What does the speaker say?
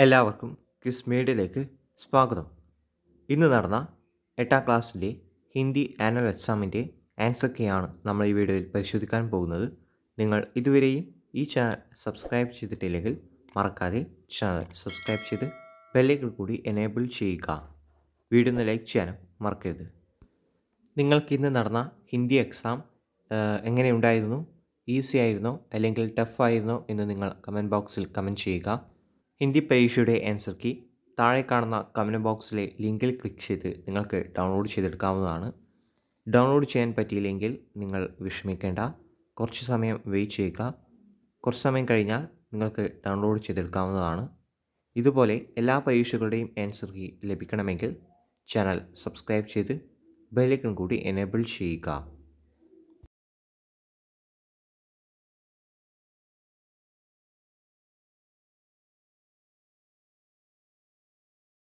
എല്ലാവർക്കും ക്വിസ് മീഡിയയിലേക്ക് സ്വാഗതം. ഇന്ന് നടന്ന 8ാം ക്ലാസ്സിലെ ഹിന്ദി ആനുവൽ എക്സാമിൻ്റെ ആൻസർ കീയാണ് നമ്മൾ ഈ വീഡിയോയിൽ പരിശോധിക്കാൻ പോകുന്നത്. നിങ്ങൾ ഇതുവരെയും ഈ ചാനൽ സബ്സ്ക്രൈബ് ചെയ്തിട്ടില്ലെങ്കിൽ മറക്കാതെ ചാനൽ സബ്സ്ക്രൈബ് ചെയ്ത് ബെല്ലൈക്കൺ കൂടി എനേബിൾ ചെയ്യുക. വീഡിയോ ഒന്ന് ലൈക്ക് ചെയ്യാനും മറക്കരുത്. നിങ്ങൾക്കിന്ന് നടന്ന ഹിന്ദി എക്സാം എങ്ങനെയുണ്ടായിരുന്നു? ഈസി ആയിരുന്നോ അല്ലെങ്കിൽ ടഫ് ആയിരുന്നോ എന്ന് നിങ്ങൾ കമൻറ്റ് ബോക്സിൽ കമൻറ്റ് ചെയ്യുക. ഹിന്ദി പരീക്ഷയുടെ ആൻസർ കീ താഴെ കാണുന്ന കമൻറ്റ് ബോക്സിലെ ലിങ്കിൽ ക്ലിക്ക് ചെയ്ത് നിങ്ങൾക്ക് ഡൗൺലോഡ് ചെയ്തെടുക്കാവുന്നതാണ്. ഡൗൺലോഡ് ചെയ്യാൻ പറ്റിയില്ലെങ്കിൽ നിങ്ങൾ വിഷമിക്കേണ്ട, കുറച്ച് സമയം വെയിറ്റ് ചെയ്യുക. കുറച്ച് സമയം കഴിഞ്ഞാൽ നിങ്ങൾക്ക് ഡൗൺലോഡ് ചെയ്തെടുക്കാവുന്നതാണ്. ഇതുപോലെ എല്ലാ പരീക്ഷകളുടെയും ആൻസർ കീ ലഭിക്കണമെങ്കിൽ ചാനൽ സബ്സ്ക്രൈബ് ചെയ്ത് ബെല്ലൈക്കൺ കൂടി എനേബിൾ ചെയ്യുക.